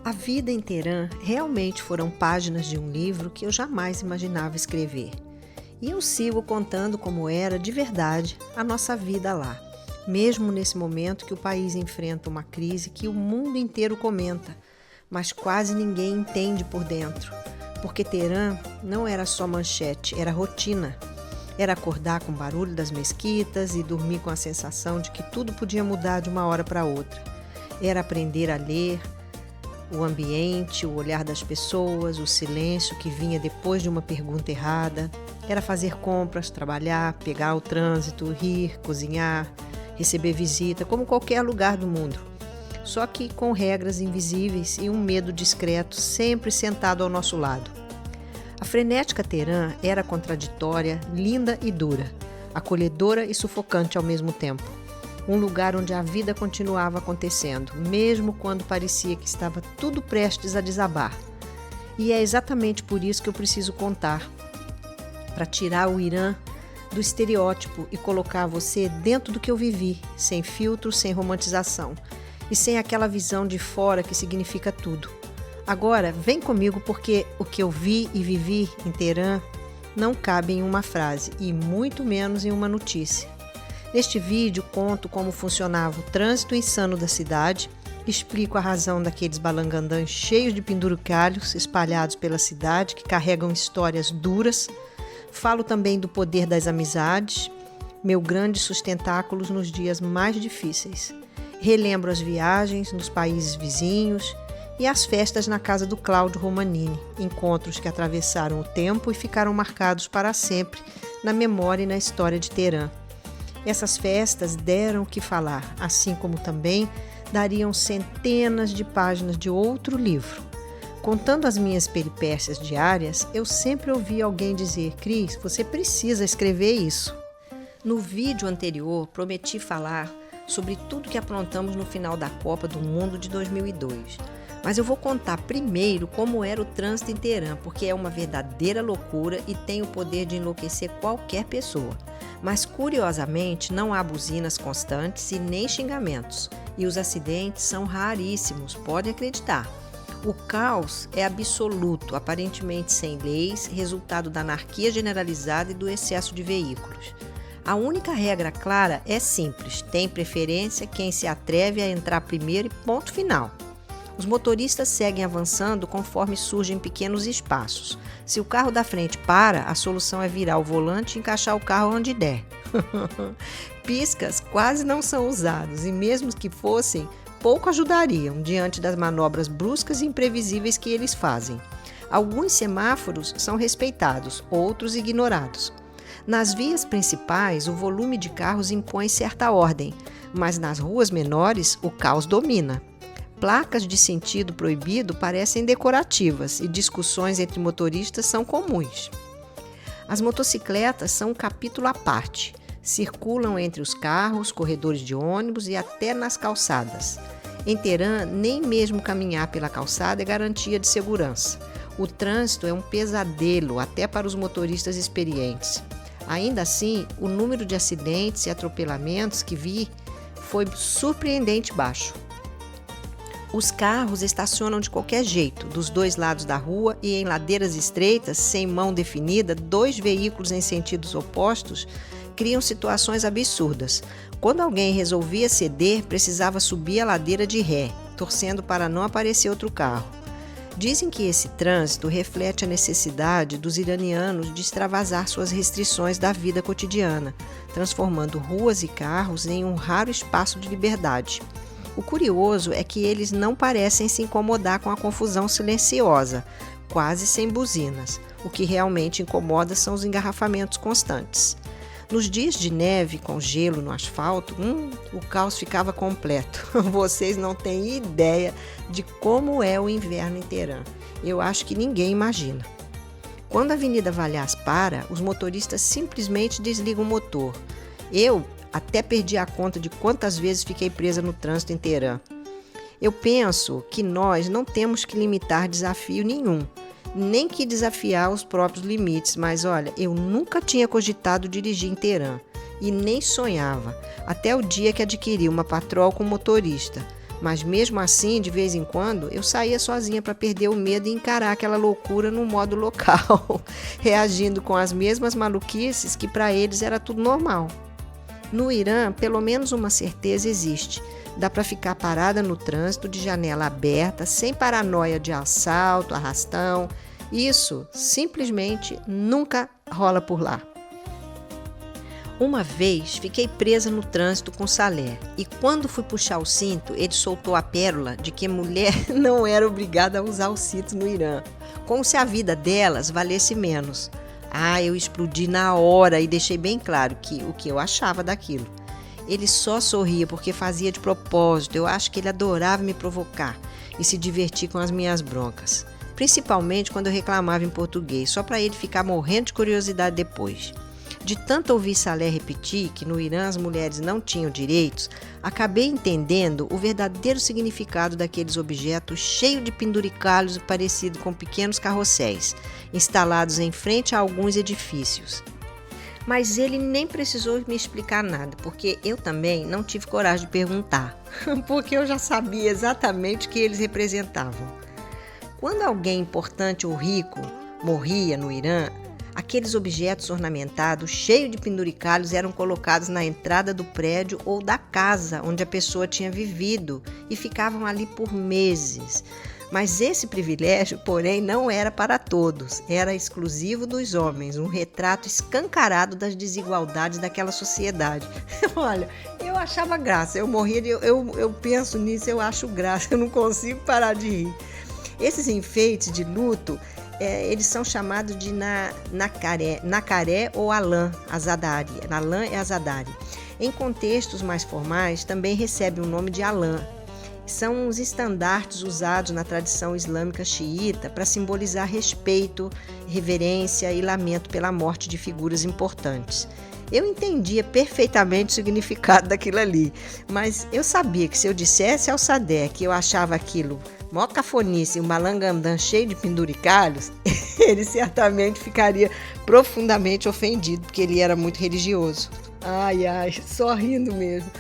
A vida em Teherã realmente foram páginas de um livro que eu jamais imaginava escrever. E eu sigo contando como era, de verdade, a nossa vida lá, mesmo nesse momento que o país enfrenta uma crise que o mundo inteiro comenta, mas quase ninguém entende por dentro. Porque Teherã não era só manchete, era rotina. Era acordar com o barulho das mesquitas e dormir com a sensação de que tudo podia mudar de uma hora para outra. Era aprender a ler, o ambiente, o olhar das pessoas, o silêncio que vinha depois de uma pergunta errada. Era fazer compras, trabalhar, pegar o trânsito, rir, cozinhar, receber visita, como qualquer lugar do mundo. Só que com regras invisíveis e um medo discreto sempre sentado ao nosso lado. A frenética Teherã era contraditória, linda e dura, acolhedora e sufocante ao mesmo tempo. Um lugar onde a vida continuava acontecendo, mesmo quando parecia que estava tudo prestes a desabar. E é exatamente por isso que eu preciso contar, para tirar o Irã do estereótipo e colocar você dentro do que eu vivi, sem filtro, sem romantização e sem aquela visão de fora que significa tudo. Agora, vem comigo porque o que eu vi e vivi em Teherã não cabe em uma frase e muito menos em uma notícia. Neste vídeo, conto como funcionava o trânsito insano da cidade, explico a razão daqueles balangandãs cheios de penduricalhos espalhados pela cidade que carregam histórias duras, falo também do poder das amizades, meu grande sustentáculo nos dias mais difíceis. Relembro as viagens nos países vizinhos e as festas na casa do Cláudio Romanini, encontros que atravessaram o tempo e ficaram marcados para sempre na memória e na história de Teherã. Essas festas deram o que falar, assim como também dariam centenas de páginas de outro livro. Contando as minhas peripécias diárias, eu sempre ouvi alguém dizer: Cris, você precisa escrever isso. No vídeo anterior, prometi falar sobre tudo que aprontamos no final da Copa do Mundo de 2002. Mas eu vou contar primeiro como era o trânsito em Teherã, porque é uma verdadeira loucura e tem o poder de enlouquecer qualquer pessoa. Mas, curiosamente, não há buzinas constantes e nem xingamentos. E os acidentes são raríssimos, pode acreditar. O caos é absoluto, aparentemente sem leis, resultado da anarquia generalizada e do excesso de veículos. A única regra clara é simples: tem preferência quem se atreve a entrar primeiro e ponto final. Os motoristas seguem avançando conforme surgem pequenos espaços. Se o carro da frente para, a solução é virar o volante e encaixar o carro onde der. Piscas quase não são usados e mesmo que fossem, pouco ajudariam diante das manobras bruscas e imprevisíveis que eles fazem. Alguns semáforos são respeitados, outros ignorados. Nas vias principais, o volume de carros impõe certa ordem, mas nas ruas menores, o caos domina. Placas de sentido proibido parecem decorativas e discussões entre motoristas são comuns. As motocicletas são um capítulo à parte. Circulam entre os carros, corredores de ônibus e até nas calçadas. Em Teherã, nem mesmo caminhar pela calçada é garantia de segurança. O trânsito é um pesadelo até para os motoristas experientes. Ainda assim, o número de acidentes e atropelamentos que vi foi surpreendente baixo. Os carros estacionam de qualquer jeito, dos dois lados da rua e em ladeiras estreitas, sem mão definida, dois veículos em sentidos opostos criam situações absurdas. Quando alguém resolvia ceder, precisava subir a ladeira de ré, torcendo para não aparecer outro carro. Dizem que esse trânsito reflete a necessidade dos iranianos de extravasar suas restrições da vida cotidiana, transformando ruas e carros em um raro espaço de liberdade. O curioso é que eles não parecem se incomodar com a confusão silenciosa, quase sem buzinas. O que realmente incomoda são os engarrafamentos constantes. Nos dias de neve com gelo no asfalto, o caos ficava completo. Vocês não têm ideia de como é o inverno em Teherã. Eu acho que ninguém imagina. Quando a Avenida Valhas para, os motoristas simplesmente desligam o motor. Eu até perdi a conta de quantas vezes fiquei presa no trânsito em Teherã. Eu penso que nós não temos que limitar desafio nenhum, nem que desafiar os próprios limites, mas olha, eu nunca tinha cogitado dirigir em Teherã e nem sonhava, até o dia que adquiri uma patrol com motorista. Mas mesmo assim, de vez em quando, eu saía sozinha para perder o medo e encarar aquela loucura no modo local, reagindo com as mesmas maluquices que para eles era tudo normal. No Irã, pelo menos uma certeza existe. Dá para ficar parada no trânsito de janela aberta, sem paranoia de assalto, arrastão. Isso simplesmente nunca rola por lá. Uma vez fiquei presa no trânsito com Salé e quando fui puxar o cinto, ele soltou a pérola de que mulher não era obrigada a usar o cinto no Irã, como se a vida delas valesse menos. Eu explodi na hora e deixei bem claro o que eu achava daquilo. Ele só sorria porque fazia de propósito, eu acho que ele adorava me provocar e se divertir com as minhas broncas, principalmente quando eu reclamava em português, só para ele ficar morrendo de curiosidade depois. De tanto ouvir Salé repetir que no Irã as mulheres não tinham direitos, acabei entendendo o verdadeiro significado daqueles objetos cheios de penduricalhos parecidos com pequenos carrosséis, instalados em frente a alguns edifícios. Mas ele nem precisou me explicar nada, porque eu também não tive coragem de perguntar, porque eu já sabia exatamente o que eles representavam. Quando alguém importante ou rico morria no Irã, aqueles objetos ornamentados, cheios de penduricalhos, eram colocados na entrada do prédio ou da casa onde a pessoa tinha vivido e ficavam ali por meses. Mas esse privilégio, porém, não era para todos, era exclusivo dos homens, um retrato escancarado das desigualdades daquela sociedade. Olha, eu achava graça, eu penso nisso, eu acho graça, eu não consigo parar de rir. Esses enfeites de luto, eles são chamados de nacaré ou alã, azadari. Alã é azadari. Em contextos mais formais, também recebe o nome de alã. São os estandartes usados na tradição islâmica xiita para simbolizar respeito, reverência e lamento pela morte de figuras importantes. Eu entendia perfeitamente o significado daquilo ali, mas eu sabia que se eu dissesse ao Sadé que eu achava aquilo mó cafonice e um malangandã cheio de penduricalhos, ele certamente ficaria profundamente ofendido, porque ele era muito religioso. Só rindo mesmo.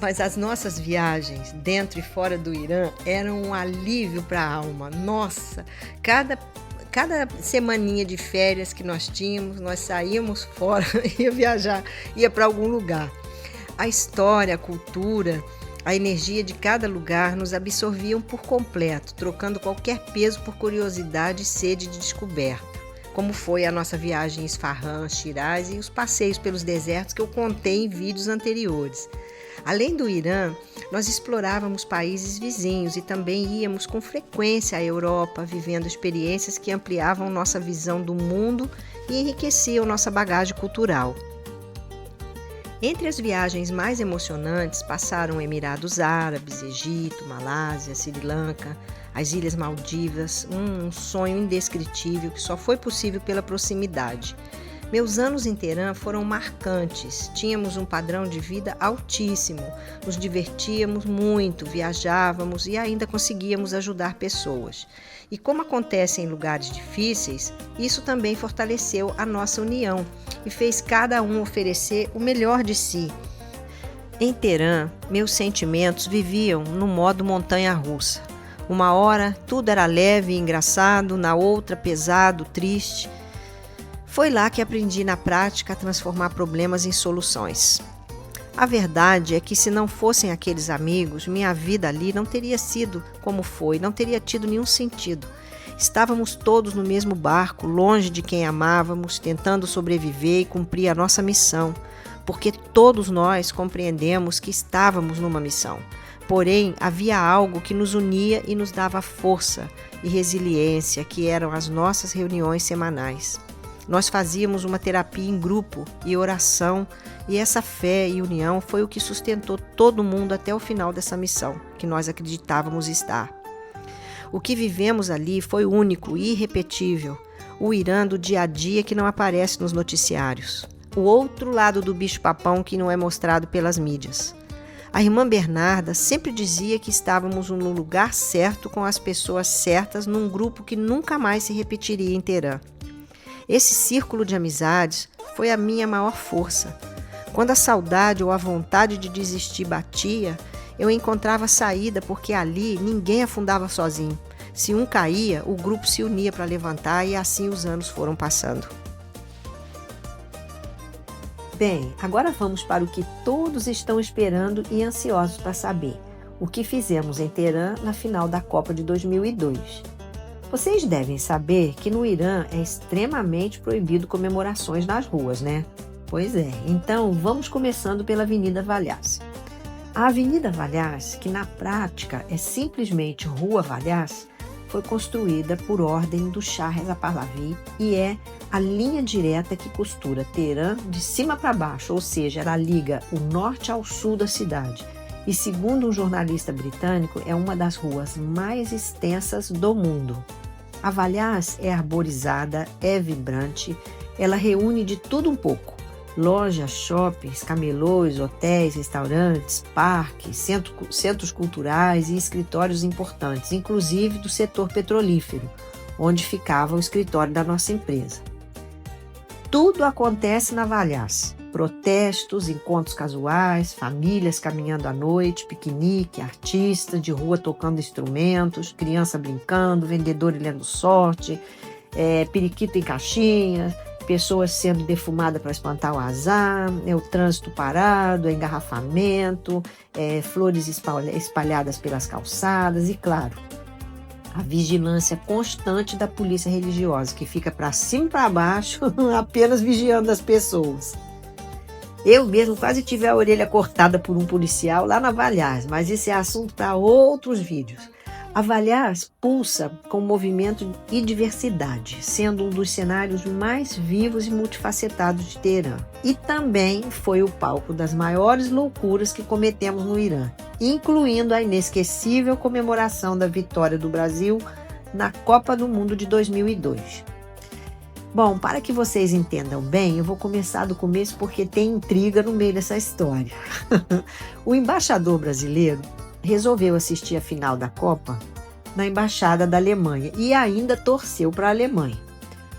Mas as nossas viagens, dentro e fora do Irã, eram um alívio para a alma. Nossa, cada semaninha de férias que nós tínhamos, nós saíamos fora, ia viajar, ia para algum lugar. A história, a cultura, a energia de cada lugar nos absorviam por completo, trocando qualquer peso por curiosidade e sede de descoberta, como foi a nossa viagem em Isfahan, Shiraz e os passeios pelos desertos que eu contei em vídeos anteriores. Além do Irã, nós explorávamos países vizinhos e também íamos com frequência à Europa, vivendo experiências que ampliavam nossa visão do mundo e enriqueciam nossa bagagem cultural. Entre as viagens mais emocionantes passaram Emirados Árabes, Egito, Malásia, Sri Lanka, as Ilhas Maldivas, um sonho indescritível que só foi possível pela proximidade. Meus anos em Teherã foram marcantes, tínhamos um padrão de vida altíssimo, nos divertíamos muito, viajávamos e ainda conseguíamos ajudar pessoas. E como acontece em lugares difíceis, isso também fortaleceu a nossa união e fez cada um oferecer o melhor de si. Em Teherã, meus sentimentos viviam no modo montanha-russa. Uma hora tudo era leve e engraçado, na outra pesado, triste. Foi lá que aprendi na prática a transformar problemas em soluções. A verdade é que se não fossem aqueles amigos, minha vida ali não teria sido como foi, não teria tido nenhum sentido. Estávamos todos no mesmo barco, longe de quem amávamos, tentando sobreviver e cumprir a nossa missão, porque todos nós compreendemos que estávamos numa missão. Porém, havia algo que nos unia e nos dava força e resiliência, que eram as nossas reuniões semanais. Nós fazíamos uma terapia em grupo e oração, e essa fé e união foi o que sustentou todo mundo até o final dessa missão, que nós acreditávamos estar. O que vivemos ali foi único e irrepetível, o Irã do dia a dia que não aparece nos noticiários, o outro lado do bicho-papão que não é mostrado pelas mídias. A irmã Bernarda sempre dizia que estávamos no lugar certo com as pessoas certas num grupo que nunca mais se repetiria em Teherã. Esse círculo de amizades foi a minha maior força. Quando a saudade ou a vontade de desistir batia, Eu encontrava saída porque ali ninguém afundava sozinho. Se um caía, o grupo se unia para levantar e assim os anos foram passando. Bem, agora vamos para o que todos estão esperando e ansiosos para saber. O que fizemos em Teherã na final da Copa de 2002. Vocês devem saber que no Irã é extremamente proibido comemorações nas ruas, né? Pois é, então vamos começando pela Avenida Valhas. A Avenida Valhas, que na prática é simplesmente Rua Valhas, foi construída por ordem do Shah Reza Pahlavi e é a linha direta que costura Teherã de cima para baixo, ou seja, ela liga o norte ao sul da cidade. E segundo um jornalista britânico, é uma das ruas mais extensas do mundo. A Valhas é arborizada, é vibrante, ela reúne de tudo um pouco. Lojas, shoppings, camelôs, hotéis, restaurantes, parques, centros culturais e escritórios importantes, inclusive do setor petrolífero, onde ficava o escritório da nossa empresa. Tudo acontece na Valhas. Protestos, encontros casuais, famílias caminhando à noite, piquenique, artistas de rua tocando instrumentos, criança brincando, vendedor lendo sorte, periquito em caixinha, pessoas sendo defumadas para espantar o azar, o trânsito parado, engarrafamento, flores espalhadas pelas calçadas e, claro, a vigilância constante da polícia religiosa, que fica para cima e para baixo, apenas vigiando as pessoas. Eu mesmo quase tive a orelha cortada por um policial lá na Valhas, mas isso é assunto para outros vídeos. A Valhas pulsa com movimento e diversidade, sendo um dos cenários mais vivos e multifacetados de Teherã. E também foi o palco das maiores loucuras que cometemos no Irã, incluindo a inesquecível comemoração da vitória do Brasil na Copa do Mundo de 2002. Bom, para que vocês entendam bem, eu vou começar do começo porque tem intriga no meio dessa história. O embaixador brasileiro resolveu assistir a final da Copa na Embaixada da Alemanha e ainda torceu para a Alemanha.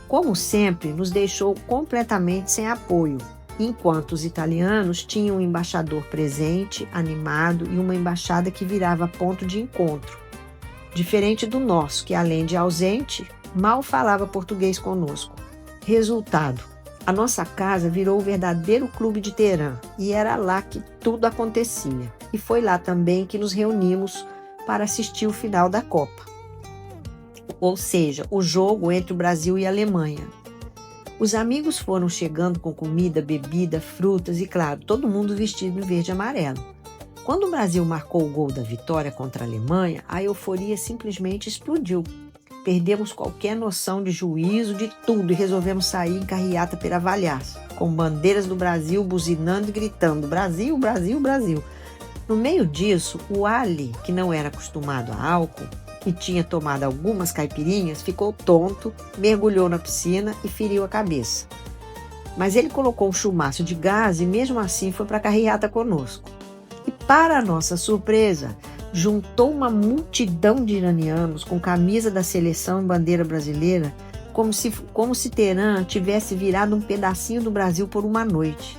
Como sempre, nos deixou completamente sem apoio, enquanto os italianos tinham um embaixador presente, animado e uma embaixada que virava ponto de encontro. Diferente do nosso, que além de ausente, mal falava português conosco. Resultado, a nossa casa virou o verdadeiro clube de Teherã e era lá que tudo acontecia. E foi lá também que nos reunimos para assistir o final da Copa. Ou seja, o jogo entre o Brasil e a Alemanha. Os amigos foram chegando com comida, bebida, frutas e, claro, todo mundo vestido em verde e amarelo. Quando o Brasil marcou o gol da vitória contra a Alemanha, a euforia simplesmente explodiu. Perdemos qualquer noção de juízo, de tudo, e resolvemos sair em carreata pela Valhas, com bandeiras do Brasil buzinando e gritando: Brasil, Brasil, Brasil. No meio disso, o Ali, que não era acostumado a álcool e tinha tomado algumas caipirinhas, ficou tonto, mergulhou na piscina e feriu a cabeça. Mas ele colocou um chumaço de gás e mesmo assim foi para a carreata conosco. E para a nossa surpresa, juntou uma multidão de iranianos com camisa da seleção e bandeira brasileira, como se Teherã tivesse virado um pedacinho do Brasil por uma noite.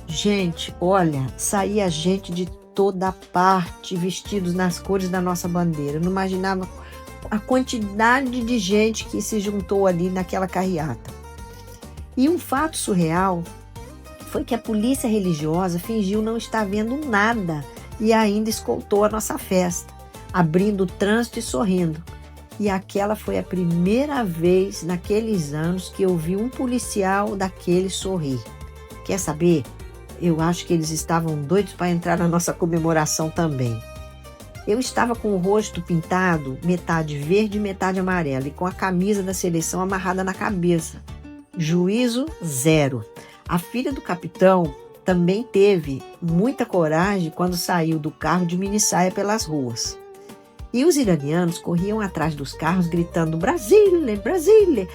Gente, olha, saía gente de toda parte, vestidos nas cores da nossa bandeira. Eu não imaginava a quantidade de gente que se juntou ali naquela carreata. E um fato surreal foi que a polícia religiosa fingiu não estar vendo nada e ainda escoltou a nossa festa, abrindo o trânsito e sorrindo. E aquela foi a primeira vez naqueles anos que eu vi um policial daquele sorrir. Quer saber? Eu acho que eles estavam doidos para entrar na nossa comemoração também. Eu estava com o rosto pintado, metade verde e metade amarelo, e com a camisa da seleção amarrada na cabeça. Juízo zero. A filha do capitão também teve muita coragem quando saiu do carro de minissaia pelas ruas. E os iranianos corriam atrás dos carros gritando Brasile, Brasile.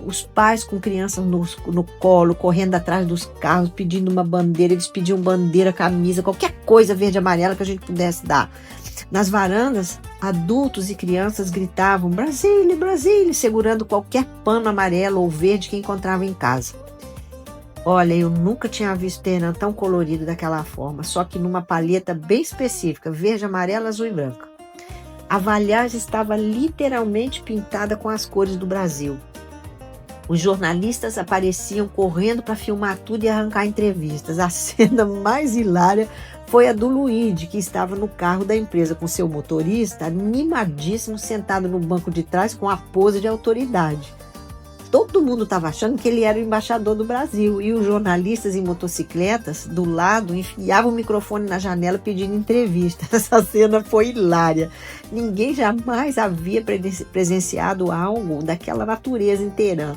Os pais com crianças no colo, correndo atrás dos carros, pedindo uma bandeira. Eles pediam bandeira, camisa, qualquer coisa verde e amarela que a gente pudesse dar. Nas varandas, adultos e crianças gritavam Brasile, Brasile, segurando qualquer pano amarelo ou verde que encontravam em casa. Olha, eu nunca tinha visto Teherã tão colorido daquela forma, só que numa palheta bem específica, verde, amarelo, azul e branco. A valhagem estava literalmente pintada com as cores do Brasil. Os jornalistas apareciam correndo para filmar tudo e arrancar entrevistas. A cena mais hilária foi a do Luigi, que estava no carro da empresa com seu motorista, animadíssimo, sentado no banco de trás com a pose de autoridade. Todo mundo estava achando que ele era o embaixador do Brasil e os jornalistas em motocicletas do lado enfiavam o microfone na janela pedindo entrevista. Essa cena foi hilária. Ninguém jamais havia presenciado algo daquela natureza em Teherã.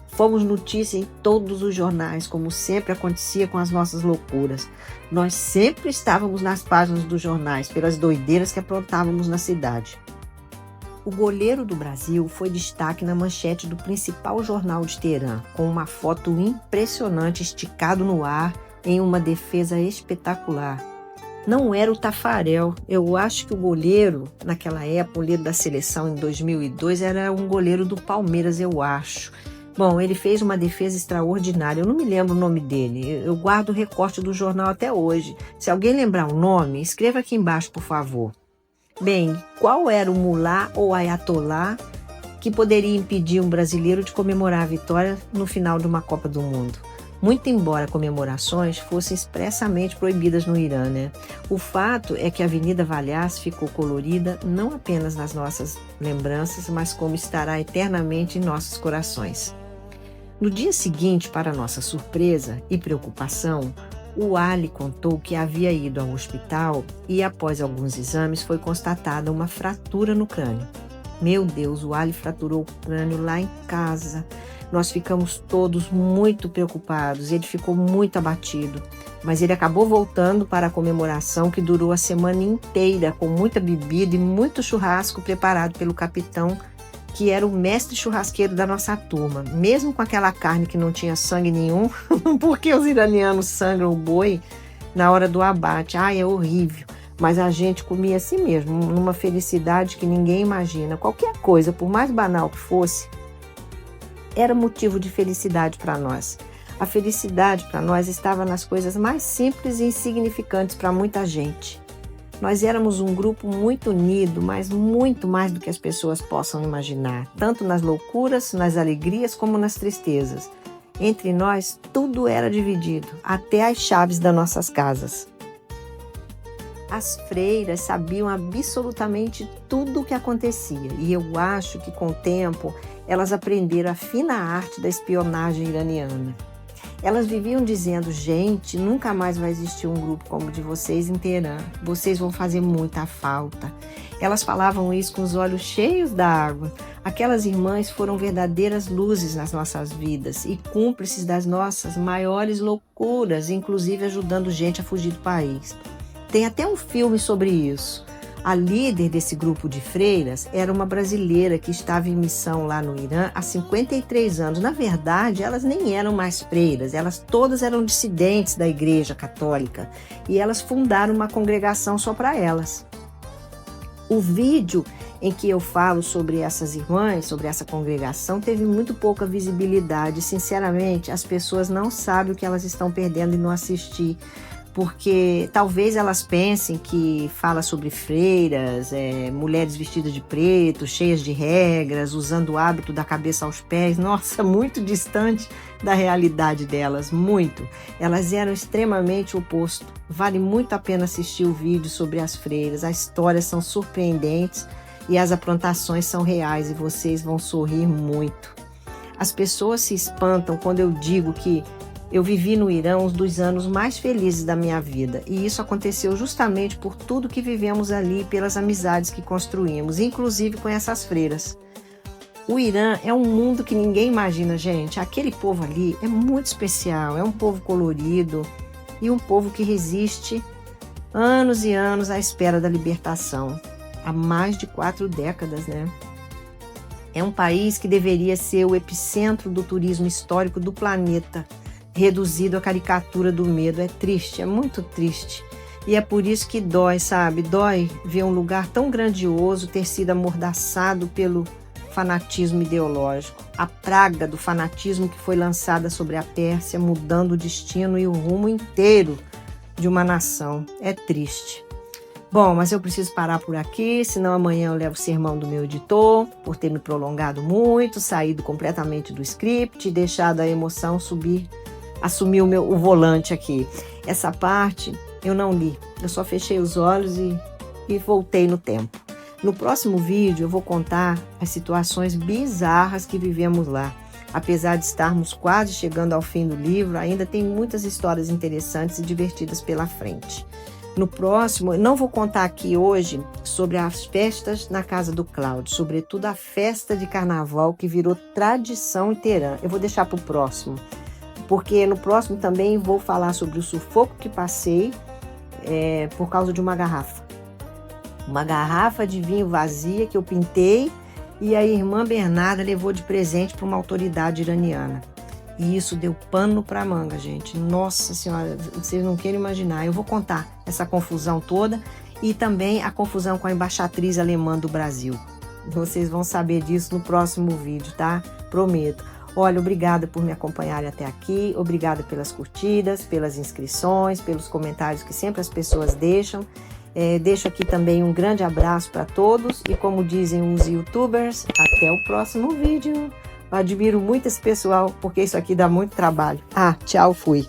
Fomos notícia em todos os jornais, como sempre acontecia com as nossas loucuras. Nós sempre estávamos nas páginas dos jornais pelas doideiras que aprontávamos na cidade. O goleiro do Brasil foi destaque na manchete do principal jornal de Teherã, com uma foto impressionante esticado no ar em uma defesa espetacular. Não era o Tafarel, eu acho que o goleiro, naquela época, o goleiro da seleção em 2002, era um goleiro do Palmeiras, eu acho. Bom, ele fez uma defesa extraordinária, eu não me lembro o nome dele, eu guardo o recorte do jornal até hoje. Se alguém lembrar o nome, escreva aqui embaixo, por favor. Bem, qual era o mulá ou ayatolá que poderia impedir um brasileiro de comemorar a vitória no final de uma Copa do Mundo? Muito embora comemorações fossem expressamente proibidas no Irã, né? O fato é que a Avenida Valhas ficou colorida não apenas nas nossas lembranças, mas como estará eternamente em nossos corações. No dia seguinte, para nossa surpresa e preocupação, o Ali contou que havia ido ao hospital e, após alguns exames, foi constatada uma fratura no crânio. Meu Deus, o Ali fraturou o crânio lá em casa. Nós ficamos todos muito preocupados, ele ficou muito abatido. Mas ele acabou voltando para a comemoração que durou a semana inteira, com muita bebida e muito churrasco preparado pelo capitão, que era o mestre churrasqueiro da nossa turma, mesmo com aquela carne que não tinha sangue nenhum, porque os iranianos sangram o boi na hora do abate. Ai, é horrível, mas a gente comia assim mesmo, numa felicidade que ninguém imagina. Qualquer coisa, por mais banal que fosse, era motivo de felicidade para nós. A felicidade para nós estava nas coisas mais simples e insignificantes para muita gente. Nós éramos um grupo muito unido, mas muito mais do que as pessoas possam imaginar, tanto nas loucuras, nas alegrias, como nas tristezas. Entre nós, tudo era dividido, até as chaves das nossas casas. As freiras sabiam absolutamente tudo o que acontecia, e eu acho que, com o tempo, elas aprenderam a fina arte da espionagem iraniana. Elas viviam dizendo: gente, nunca mais vai existir um grupo como o de vocês em Teherã. Vocês vão fazer muita falta. Elas falavam isso com os olhos cheios d'água. Aquelas irmãs foram verdadeiras luzes nas nossas vidas e cúmplices das nossas maiores loucuras, inclusive ajudando gente a fugir do país. Tem até um filme sobre isso. A líder desse grupo de freiras era uma brasileira que estava em missão lá no Irã há 53 anos. Na verdade, elas nem eram mais freiras, elas todas eram dissidentes da Igreja Católica e elas fundaram uma congregação só para elas. O vídeo em que eu falo sobre essas irmãs, sobre essa congregação, teve muito pouca visibilidade. Sinceramente, as pessoas não sabem o que elas estão perdendo em não assistir, porque talvez elas pensem que fala sobre freiras, mulheres vestidas de preto, cheias de regras, usando o hábito da cabeça aos pés. Nossa, muito distante da realidade delas, muito. Elas eram extremamente o oposto. Vale muito a pena assistir o vídeo sobre as freiras. As histórias são surpreendentes e as aprontações são reais e vocês vão sorrir muito. As pessoas se espantam quando eu digo que eu vivi no Irã um dos anos mais felizes da minha vida, e isso aconteceu justamente por tudo que vivemos ali e pelas amizades que construímos, inclusive com essas freiras. O Irã é um mundo que ninguém imagina, gente. Aquele povo ali é muito especial, é um povo colorido e um povo que resiste anos e anos à espera da libertação, há mais de 4 décadas, né? É um país que deveria ser o epicentro do turismo histórico do planeta, reduzido à caricatura do medo. É triste, é muito triste. E é por isso que dói, sabe? Dói ver um lugar tão grandioso ter sido amordaçado pelo fanatismo ideológico, a praga do fanatismo que foi lançada sobre a Pérsia, mudando o destino e o rumo inteiro de uma nação. É triste. Bom, mas eu preciso parar por aqui, senão amanhã eu levo o sermão do meu editor, por ter me prolongado muito, saído completamente do script e deixado a emoção assumir o volante aqui. Essa parte eu não li, eu só fechei os olhos e voltei no tempo. No próximo vídeo eu vou contar as situações bizarras que vivemos lá. Apesar de estarmos quase chegando ao fim do livro, ainda tem muitas histórias interessantes e divertidas pela frente. No próximo, não vou contar aqui hoje sobre as festas na casa do Cláudio, sobretudo a festa de carnaval que virou tradição em Teherã. Eu vou deixar para o próximo, porque no próximo também vou falar sobre o sufoco que passei por causa de uma garrafa. Uma garrafa de vinho vazia que eu pintei e a irmã Bernarda levou de presente para uma autoridade iraniana. E isso deu pano para manga, gente. Nossa Senhora, vocês não querem imaginar. Eu vou contar essa confusão toda e também a confusão com a embaixatriz alemã do Brasil. Vocês vão saber disso no próximo vídeo, tá? Prometo. Olha, obrigada por me acompanharem até aqui. Obrigada pelas curtidas, pelas inscrições, pelos comentários que sempre as pessoas deixam. Deixo aqui também um grande abraço para todos e, como dizem os youtubers, até o próximo vídeo. Eu admiro muito esse pessoal porque isso aqui dá muito trabalho. Tchau, fui.